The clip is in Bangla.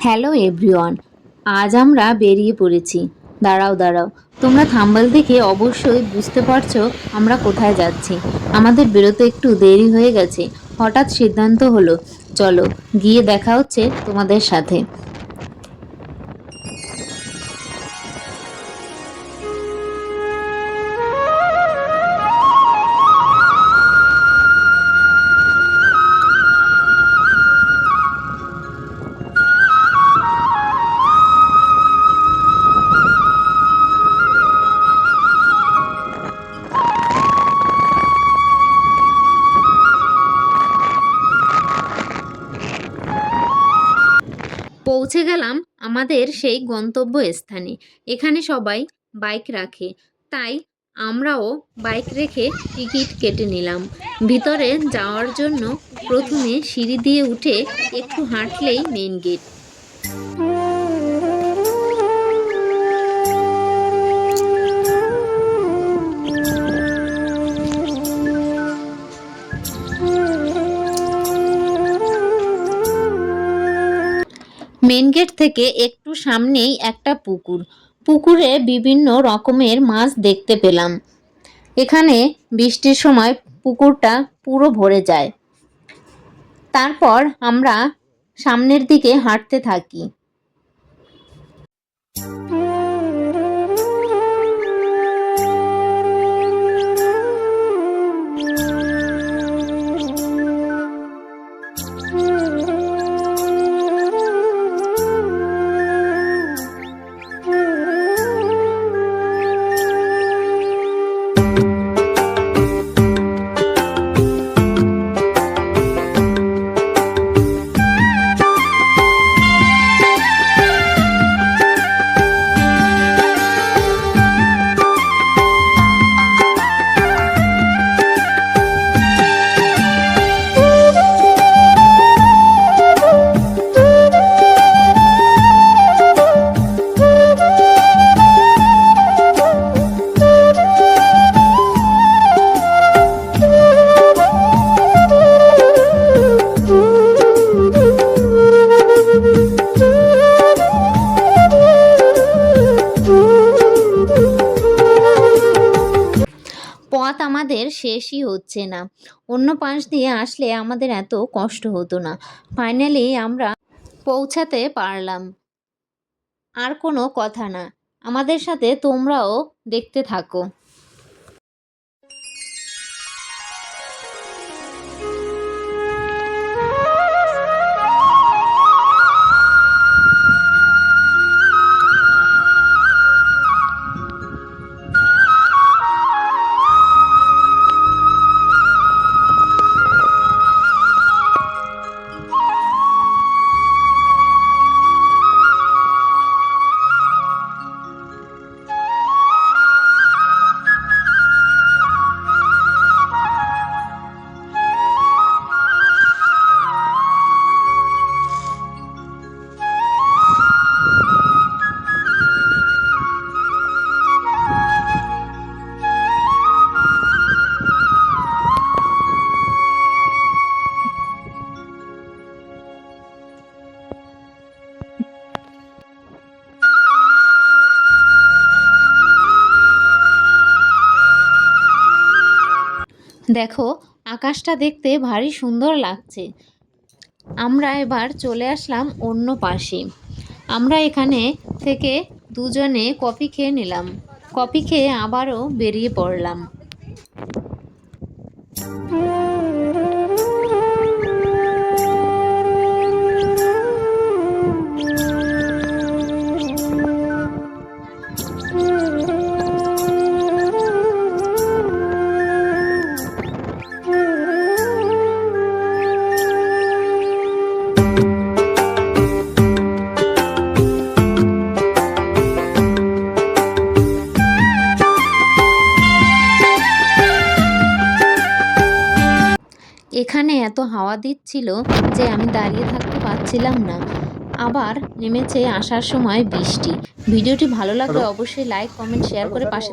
হ্যালো এভরিওয়ান, আজ আমরা বেরিয়ে পড়েছি। দাঁড়াও, তোমরা থাম্বনেল দেখে অবশ্যই বুঝতে পারছো আমরা কোথায় যাচ্ছি। আমাদের বেরোতে একটু দেরি হয়ে গেছে, হঠাৎ সিদ্ধান্ত হলো চলো গিয়ে দেখা হচ্ছে তোমাদের সাথে। পৌঁছে গেলাম আমাদের সেই গন্তব্য স্থানে। এখানে সবাই বাইক রাখে, তাই আমরাও বাইক রেখে টিকিট কেটে নিলাম। ভিতরে যাওয়ার জন্য প্রথমে সিঁড়ি দিয়ে উঠে একটু হাঁটলেই মেইন গেট। মেন গেট থেকে একটু সামনেই একটা পুকুর। পুকুরে বিভিন্ন রকমের মাছ দেখতে পেলাম। এখানে বৃষ্টির সময় পুকুরটা পুরো ভরে যায়। তারপর আমরা সামনের দিকে হাঁটতে থাকি। পথ আমাদের শেষই হচ্ছে না, অন্য পাশ দিয়ে আসলে আমাদের এত কষ্ট হতো না। ফাইনালি আমরা পৌঁছাতে পারলাম। আর কোনো কথা না, আমাদের সাথে তোমরাও দেখতে থাকো। দেখো, আকাশটা দেখতে ভারী সুন্দর লাগছে। আমরা এবার চলে আসলাম অন্য পাশে। আমরা এখানে থেকে দুজনে কফি খেয়ে নিলাম। কফি খেয়ে আবারও বেরিয়ে পড়লাম। এখানে এত হাওয়া দিচ্ছিল যে আমি দাঁড়িয়ে থাকতে পারছিলাম না। আবার নেমেছে আসার সময় বৃষ্টি। ভিডিওটি ভালো লাগলে অবশ্যই লাইক, কমেন্ট, শেয়ার করে পাশে